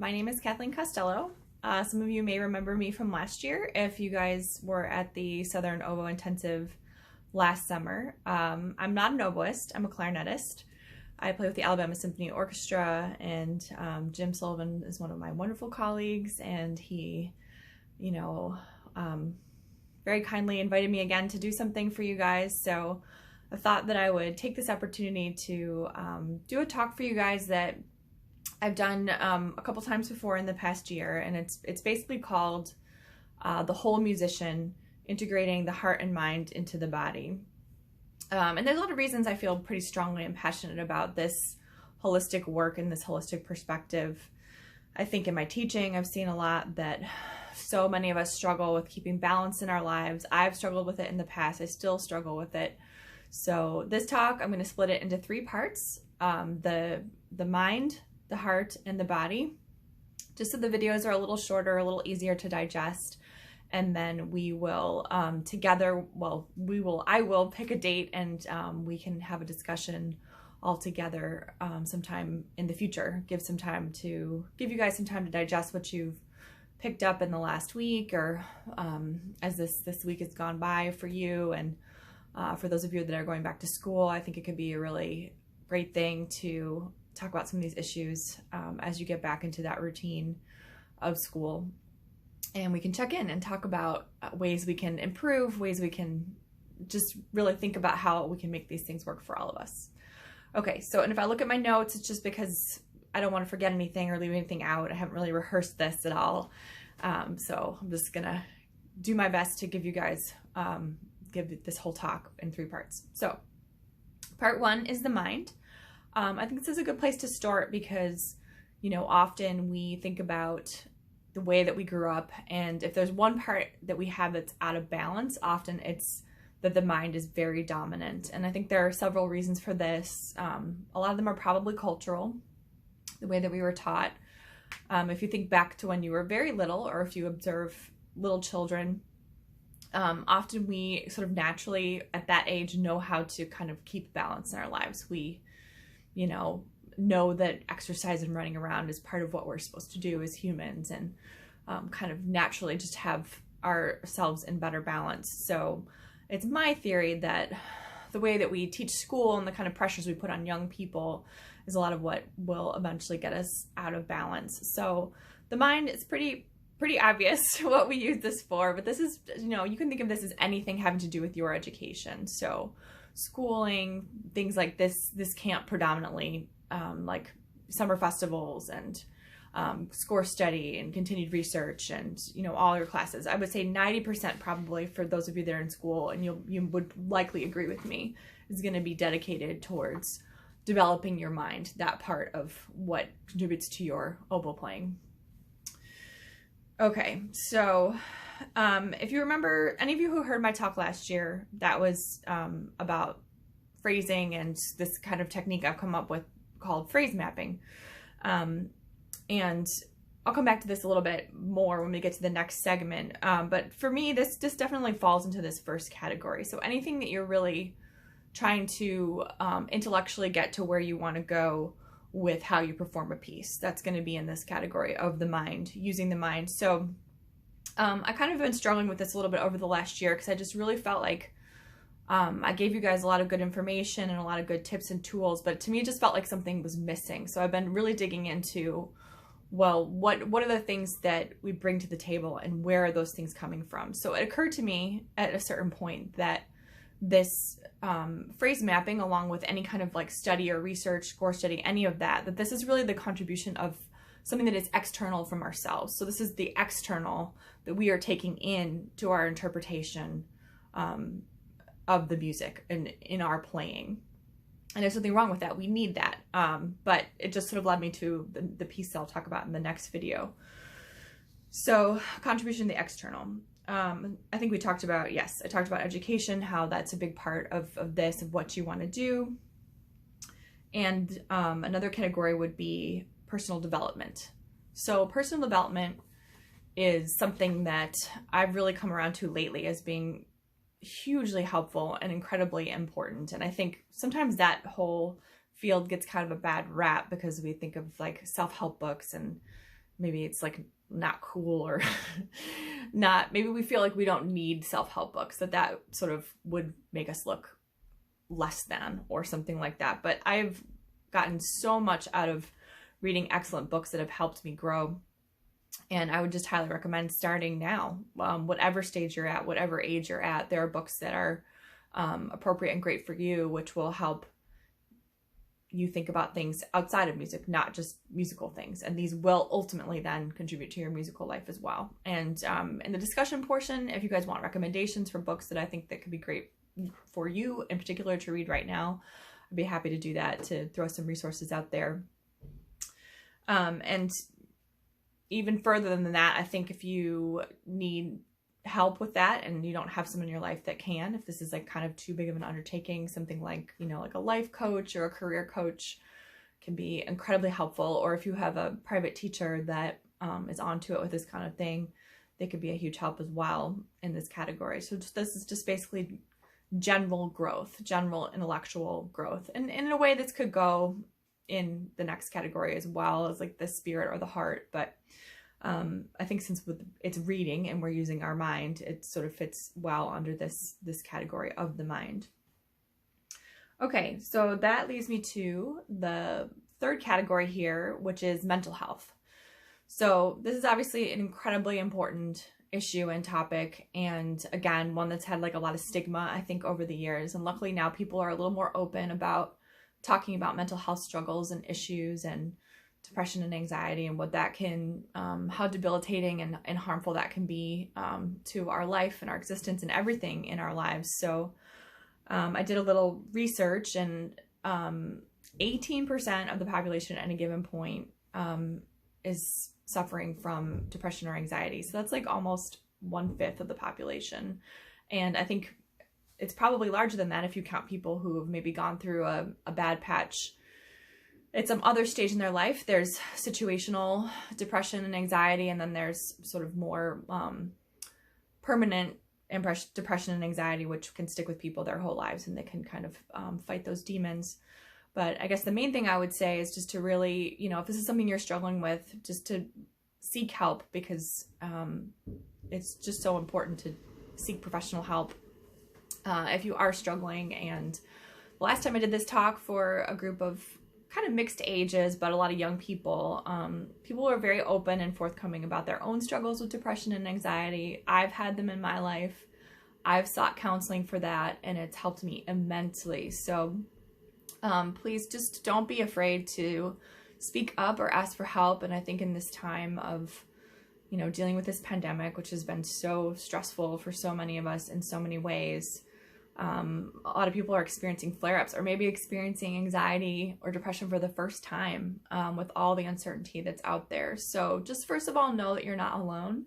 My name is Kathleen Costello. Some of you may remember me from last year if you guys were at the Southern Oboe Intensive last summer. I'm not an oboist, I'm a clarinetist. I play with the Alabama Symphony Orchestra, and Jim Sullivan is one of my wonderful colleagues, and he, very kindly invited me again to do something for you guys. So I thought that I would take this opportunity to do a talk for you guys that I've done a couple times before in the past year, and it's basically called The Whole Musician, Integrating the Heart and Mind into the Body. And there's a lot of reasons I feel pretty strongly and passionate about this holistic work and this holistic perspective. I think in my teaching, I've seen a lot that so many of us struggle with keeping balance in our lives. I've struggled with it in the past. I still struggle with it. So this talk, I'm going to split it into three parts. The mind, the heart, and the body, just so the videos are a little shorter, a little easier to digest. And then we will together, I will pick a date, and we can have a discussion all together sometime in the future. Give you guys some time to digest what you've picked up in the last week, or as this week has gone by for you. And for those of you that are going back to school, I think it could be a really great thing to talk about some of these issues as you get back into that routine of school. And we can check in and talk about ways we can improve, ways we can just really think about how we can make these things work for all of us. Okay, so, and if I look at my notes, it's just because I don't want to forget anything or leave anything out. I haven't really rehearsed this at all. So I'm just gonna do my best to give you guys, give this whole talk in three parts. So part one is the mind. I think this is a good place to start because, often we think about the way that we grew up, and if there's one part that we have that's out of balance, often it's that the mind is very dominant. And I think there are several reasons for this. A lot of them are probably cultural, the way that we were taught. If you think back to when you were very little, or if you observe little children, often we sort of naturally at that age know how to kind of keep balance in our lives. We, know that exercise and running around is part of what we're supposed to do as humans, and kind of naturally just have ourselves in better balance. So it's my theory that the way that we teach school and the kind of pressures we put on young people is a lot of what will eventually get us out of balance. So the mind is pretty obvious what we use this for, but this is, you can think of this as anything having to do with your education. So schooling, things like this camp predominantly, like summer festivals and score study and continued research, and all your classes. I would say 90% probably, for those of you that are in school, and you would likely agree with me, is going to be dedicated towards developing your mind, that part of what contributes to your oboe playing. Okay, so if you remember, any of you who heard my talk last year, that was about phrasing and this kind of technique I've come up with called phrase mapping. And I'll come back to this a little bit more when we get to the next segment. But for me, this definitely falls into this first category. So anything that you're really trying to intellectually get to where you want to go with how you perform a piece, that's going to be in this category of the mind, using the mind. So I kind of been struggling with this a little bit over the last year, because I just really felt like I gave you guys a lot of good information and a lot of good tips and tools, but to me it just felt like something was missing. So I've been really digging into, well, what are the things that we bring to the table, and where are those things coming from? So it occurred to me at a certain point that this phrase mapping, along with any kind of like study or research, score study, any of that this is really the contribution of something that is external from ourselves. So this is the external that we are taking in to our interpretation of the music and in our playing. And there's nothing wrong with that. We need that. But it just sort of led me to the piece that I'll talk about in the next video. So contribution to the external. I think we talked about, I talked about education, how that's a big part of this, of what you want to do. And another category would be personal development. So personal development is something that I've really come around to lately as being hugely helpful and incredibly important. And I think sometimes that whole field gets kind of a bad rap because we think of like self-help books and maybe it's like not cool or not, maybe we feel like we don't need self-help books, that sort of would make us look less than or something like that. But I've gotten so much out of reading excellent books that have helped me grow. And I would just highly recommend starting now, whatever stage you're at, whatever age you're at. There are books that are appropriate and great for you, which will help you think about things outside of music, not just musical things. And these will ultimately then contribute to your musical life as well. And in the discussion portion, if you guys want recommendations for books that I think that could be great for you in particular to read right now, I'd be happy to do that, to throw some resources out there. And even further than that, I think if you need help with that and you don't have someone in your life that can, if this is like kind of too big of an undertaking, something like, you know, like a life coach or a career coach can be incredibly helpful. Or if you have a private teacher that is onto it with this kind of thing, they could be a huge help as well in this category. So this is just basically general growth, general intellectual growth. And in a way, this could go in the next category as well, as like the spirit or the heart. But I think since it's reading and we're using our mind, it sort of fits well under this category of the mind. Okay, so that leads me to the third category here, which is mental health. So this is obviously an incredibly important issue and topic, and again, one that's had like a lot of stigma, I think, over the years. And luckily now people are a little more open about talking about mental health struggles and issues and depression and anxiety and what that can, how debilitating and harmful that can be to our life and our existence and everything in our lives. So I did a little research, and 18% of the population at any given point is suffering from depression or anxiety. So that's like almost 1/5 of the population. And I think it's probably larger than that if you count people who have maybe gone through a bad patch at some other stage in their life. There's situational depression and anxiety, and then there's sort of more permanent depression and anxiety, which can stick with people their whole lives, and they can kind of fight those demons. But I guess the main thing I would say is just to really, you know, if this is something you're struggling with, just to seek help, because it's just so important to seek professional help if you are struggling. And the last time I did this talk for a group of kind of mixed ages, but a lot of young people, people are very open and forthcoming about their own struggles with depression and anxiety. I've had them in my life. I've sought counseling for that, and it's helped me immensely. So please just don't be afraid to speak up or ask for help. And I think in this time of, you know, dealing with this pandemic, which has been so stressful for so many of us in so many ways, a lot of people are experiencing flare-ups or maybe experiencing anxiety or depression for the first time with all the uncertainty that's out there. So just first of all, know that you're not alone.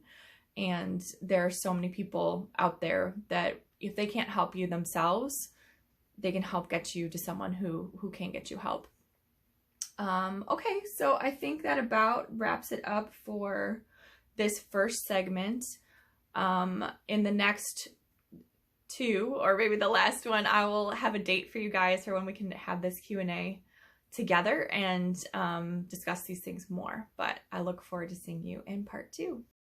And there are so many people out there that if they can't help you themselves, they can help get you to someone who can get you help. Okay, so I think that about wraps it up for this first segment. In the next two, or maybe the last one, I will have a date for you guys for when we can have this Q&A together and discuss these things more. But I look forward to seeing you in part 2.